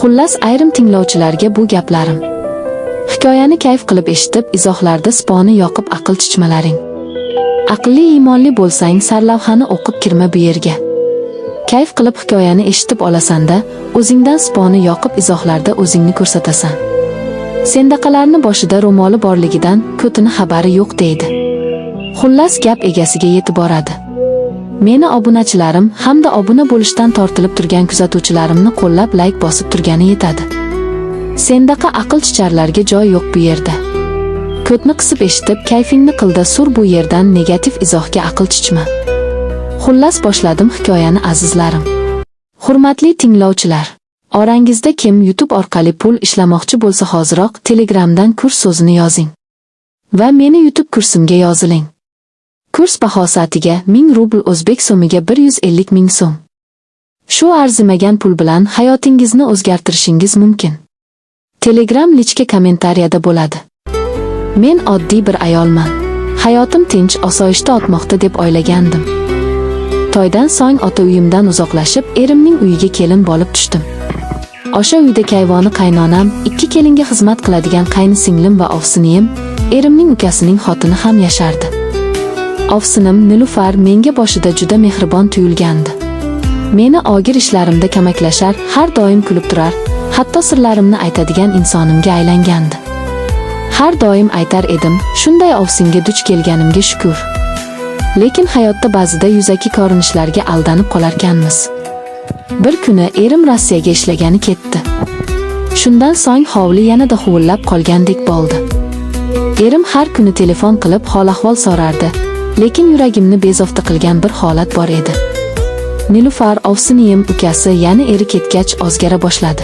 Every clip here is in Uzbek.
Xullas, ayrim tinglovchilarga bu gaplarim. Hikoyani kayf qilib eshitib, izohlarda sponi yoqib aql chichmalaring. Aqlli iymonli bo'lsang, sarlavhani o'qib kirma bu yerga. Kayf qilib hikoyani eshitib olasanda, o'zingdan sponi yoqib izohlarda o'zingni ko'rsatasan. Sendaqalarni boshida ro'moli borligidan ko'tini xabari yo'q deydi. Xullas, gap egasiga yetib boradi. Meni obunachilarim hamda obuna bo'lishdan tortilib turgan kuzatuvchilarimni qo'llab like bosib turgani yetadi. Sendaqa aql chicharlarga joy yo'q bu yerda. Ko'tni qisib eshitib, kayfingni qilda sur bu yerdan negativ izohga aql chichma. Xullas, boshladim hikoyani azizlarim. Hurmatli tinglovchilar, orangizda kim YouTube orqali pul ishlamoqchi bo'lsa hoziroq Telegramdan kurs so'zini yozing va meni YouTube kursimga yoziling. Kurs bahosi atiga 1000 rubl, o'zbek so'miga 150 ming so'm. Shu arzimagan pul bilan hayotingizni o'zgartirishingiz mumkin. Telegram lichka kommentariyada bo'ladi. Men oddiy bir ayolman. Hayotim tinch, osoyishta o'tmoqda deb o'ylagandim. To'ydan so'ng ota uyimdan uzoqlashib, erimning uyiga kelin bo'lib tushdim. O'sha uyda kayvoni qaynonam, 2 kelinga xizmat qiladigan qaynisinglim va ovsiniyim, erimning ukasining xotini ham yashardi. Ovsinim Nilufar menga boshida juda mehribon tuyulgandi. Meni og'ir ishlarimda ko'maklashar, har doim kulib turar, hatto sirlarimni aytadigan insonimga aylangandi. Har doim aytar edim, shunday ovsinga duch kelganimga shukr. Lekin hayotda ba'zida yuzaki ko'rinishlarga aldanib qolarkanmiz. Bir kuni erim Rossiyaga ishlagani ketdi. Shundan so'ng hovli yanada huvillab qolgandek bo'ldi. Erim har kuni telefon qilib hol-ahvol so'rardi, lekin yuragimni bezovta qilgan bir holat bor edi. Nilufar ovsiniyim ukasi, ya'ni eri ketgach o'zgara boshladi.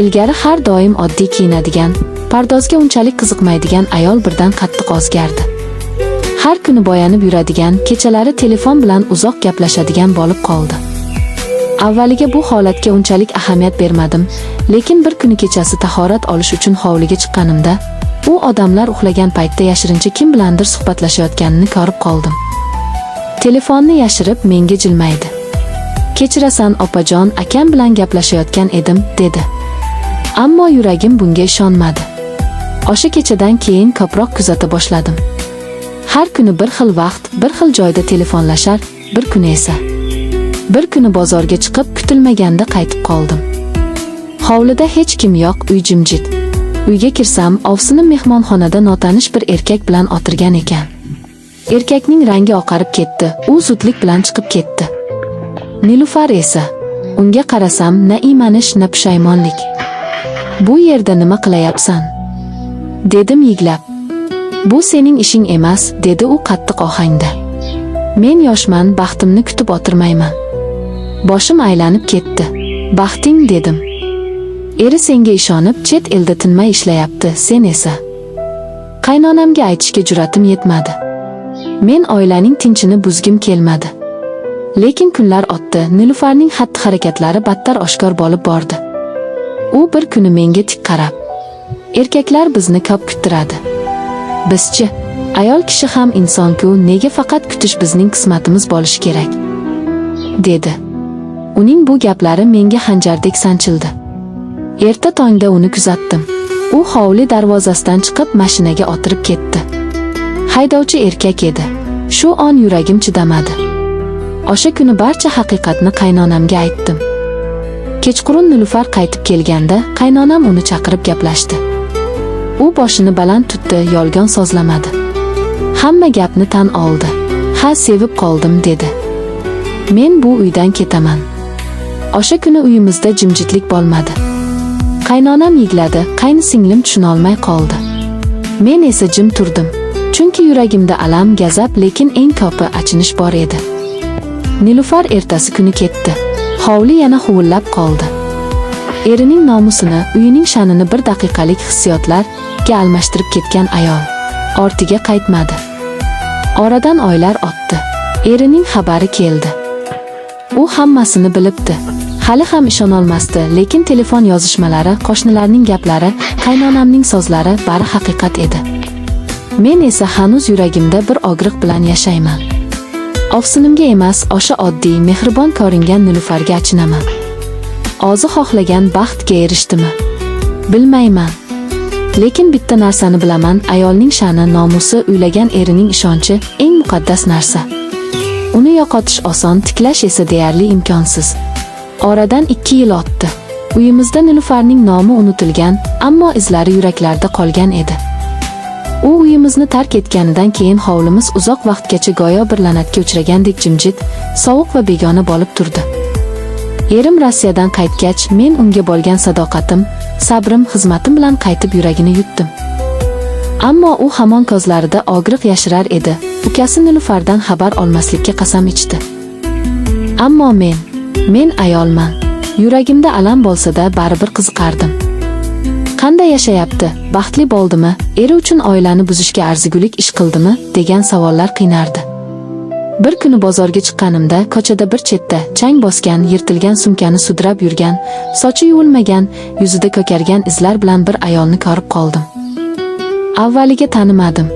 Ilgari har doim oddiy kiyinadigan, pardozga unchalik qiziqmaydigan ayol birdan qattiq o'zgardi. Har kuni boyanib yuradigan, kechalari telefon bilan uzoq gaplashadigan bo'lib qoldi. Avvaliga bu holatga unchalik ahamiyat bermadim, lekin bir kuni kechasi tahorat olish uchun hovliga chiqqanimda, u odamlar uxlagan paytda yashirincha kim bilandir suhbatlashayotganini ko'rib qoldim. Telefonni yashirib menga jilmaydi. "Kechirasan opajon, akam bilan gaplashayotgan edim", dedi. Ammo yuragim bunga ishonmadi. O'sha kechadan keyin ko'proq kuzata boshladim. Har kuni bir xil vaqt, bir xil joyda telefonlashar, bir kuni esa bir kuni bozorga chiqib kutilmaganda qaytib qoldim. Hovlida hech kim yo'q, uy jimjit. Uyga kirsam, ovsinim mehmonxonada notanish bir erkak bilan o'tirgan ekan. Erkakning rangi oqarib ketdi, u zudlik bilan chiqib ketdi. Nilufar esa unga qarasam, na iymanish, na pushaymonlik. "Bu yerda nima qilayapsan?" dedim yiglab. "Bu sening ishing emas", dedi u qattiq ohangda. "Men yoshman, baxtimni kutib o'tirmayman." Boshim aylanib ketdi. "Baxting", dedim. "Eri senga ishonib chet elda tinmay ishlayapti, sen esa." Qaynonamga aytishga jur'atim yetmadi. Men oilaning tinchini buzgim kelmadi. Lekin kunlar o'tdi, Nilufarning xatti-harakatlari battar oshkor bo'lib bordi. U bir kuni menga tik qarab, "Erkaklar bizni ko'p kuttiradi. Bizchi, ayol kishi ham inson-ku, nega faqat kutish bizning qismatimiz bo'lishi kerak?" dedi. Uning bu gaplari menga xanjardek sanchildi. Erta tongda uni kuzatdim. U hovli darvozasidan chiqib mashinaga o'tirib ketdi. Haydovchi erkak edi. Shu on yuragim chidamadi. O'sha kuni barcha haqiqatni qaynonamga aytdim. Kechqurun Nilufar qaytib kelganda, qaynonam uni chaqirib gaplashdi. U boshini baland tutdi, yolg'on so'zlamadi. Hamma gapni tan oldi. "Ha, sevib qoldim", dedi. "Men bu uydan ketaman." O'sha kuni uyimizda jimjitlik bo'lmadi. Qaynonam yigladi, qaynisinglim tushuna olmay qoldi. Men esa jim turdim. Chunki yuragimda alam, gazab, lekin eng ko'pi achinish bor edi. Nilufar ertasi kuni ketdi. Hovli yana huvillab qoldi. Erining nomusini, uyining sha'nini bir daqiqalik hissiyotlarga almashtirib ketgan ayol ortiga qaytmadi. Oradan oylar o'tdi. Erining xabari keldi. U hammasini bilibdi. Hali ham ishonolmasdi, lekin telefon yozishmalari, qo'shnilarning gaplari, qaynonamning so'zlari bari haqiqat edi. Men esa hanuz yuragimda bir og'riq bilan yashayman. Ovsinimga emas, o'sha oddiy, mehribon ko'ringan Nilufarga achinaman. O'zi xohlagan baxtga erishdimi? Bilmayman. Lekin bitta narsani bilaman, ayolning sha'ni, nomusi, uylagan erining ishonchi eng muqaddas narsa. Uni yo'qotish oson, tiklash esa deyarli imkonsiz. Oradan 2 yil o'tdi. Uyimizda Nilufarning nomi unutilgan, ammo izlari yuraklarda qolgan edi. U uyimizni tark etganidan keyin hovlimiz uzoq vaqtgacha go'yo bir la'natga uchragandek jimjit, sovuq va begona bo'lib turdi. Erim Rossiyadan qaytgach, men unga bo'lgan sadoqatim, sabrim, xizmatim bilan qaytib yuragini yutdim. Ammo u hamon ko'zlarida og'riq yashirar edi. Ukasi Nilufardan xabar olmaslikka qasam ichdi. Ammo men ayolman. Yuragimda alam bo'lsa-da baribir qiziqardim. Qanday yashayapti? Baxtli bo'ldimi? Eri uchun oilani buzishga arzigulik ish qildimi? degan savollar qiynardi. Bir kuni bozorga chiqqanimda ko'chada bir chetda chang bosgan, yirtilgan sumkani sudrab yurgan, sochi yuvilmagan, yuzida ko'kargan izlar bilan bir ayolni ko'rib qoldim. Avvaliga tanimadim,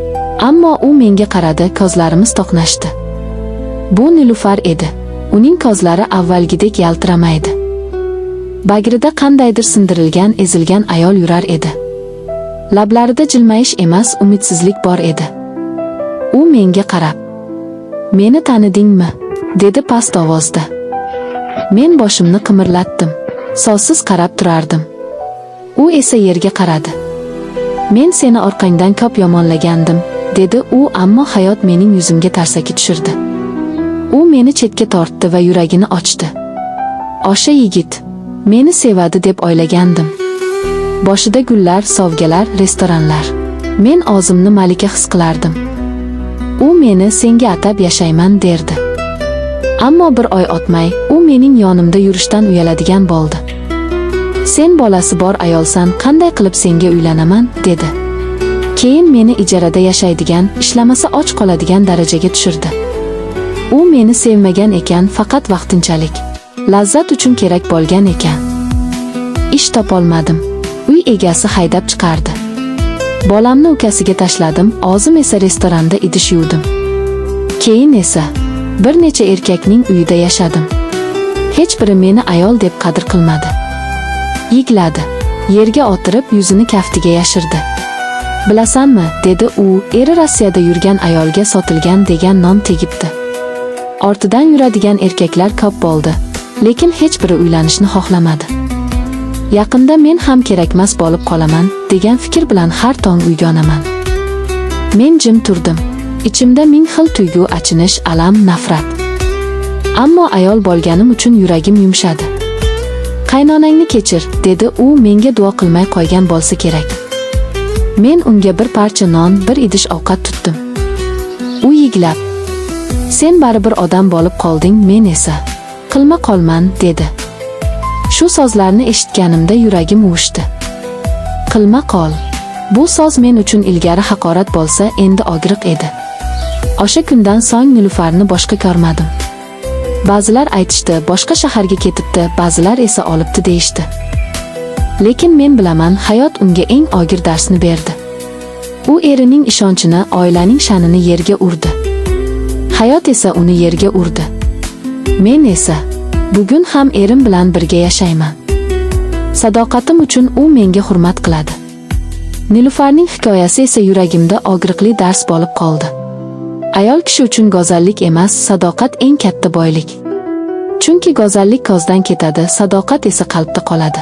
ammo u menga qaradi, ko'zlarimiz to'qnashdi. Bu Nilufar edi. Uning ko'zlari avvalgidek yaltiramaydi. Bagrida qandaydir sindirilgan, ezilgan ayol yurar edi. Lablarida jilmayish emas, umidsizlik bor edi. U menga qarab, "Meni tanidingmi?" dedi past ovozda. Men boshimni qimirlatdim. Sovsiz qarab turardim. U esa yerga qaradi. "Men seni orqangdan ko'p yomonlagandim", dedi u, ammo hayot mening yuzimga tarsaki tushirdi. U meni chetga tortdi va yuragini ochdi. O'sha yigit meni sevadi deb o'ylagandim. Boshida gullar, sovg'alar, restoranlar. Men o'zimni malika his qilardim. U meni senga atab yashayman derdi. Ammo bir oy o'tmay, u mening yonimda yurishdan uyaladigan bo'ldi. "Sen bolasi bor ayolsan, qanday qilib senga uylanaman?" dedi. Keyin meni ijarada yashaydigan, ishlamasa och qoladigan darajaga tushirdi. U meni sevmagan ekan, faqat vaqtinchalik. Lazzat uchun kerak bo'lgan ekan. Ish topolmadim. Uy egasi haydab chiqardi. Bolamni ukasiga tashladim, o'zim esa restoranda idish yuvdim. Keyin esa bir necha erkakning uyida yashadim. Hech biri meni ayol deb qadr qilmadi. Yigladi. Yerga o'tirib yuzini kaftiga yashirdi. "Bilasanmi?" dedi u, "Eri Rossiyada yurgan ayolga sotilgan degan nom tegibdi." Ortidan yuradigan erkaklar ko'p bo'ldi, lekin hech biri uylanishni xohlamadi. Yaqinda men ham kerakmas bo'lib qolaman degan fikr bilan har tong uyga onaman. Men jim turdim. Ichimda ming xil tuyg'u, achinish, alam, nafrat. Ammo ayol bo'lganim uchun yuragim yumshadi. "Qaynonangni kechir", dedi u menga duo qilmay qo'ygan bo'lsa kerak. Men unga bir parcha non, bir idish ovqat tutdim. U yiglab, "Sen baribir odam bo'lib qolding, men esa qilma qolman", dedi. Shu so'zlarni eshitganimda yuragim uvushdi. Qilma qol. Bu so'z men uchun ilgari haqorat bo'lsa, endi og'riq edi. O'sha kundan so'ng Nilufarni boshqa ko'rmadim. Ba'zilar aytishdi, boshqa shaharga ketibdi, ba'zilar esa olibdi deyishdi. Lekin men bilaman, hayot unga eng og'ir darsni berdi. U erining ishonchini, oilaning sha'nini yerga urdi. Hayot esa uni yerga urdi. Men esa bugun ham erim bilan birga yashayman. Sadoqatim uchun u menga hurmat qiladi. Nilufarning hikoyasi esa yuragimda og'riqli dars bo'lib qoldi. Ayol kishi uchun go'zallik emas, sadoqat eng katta boylik. Chunki go'zallik ko'zdan ketadi, sadoqat esa qalbda qoladi.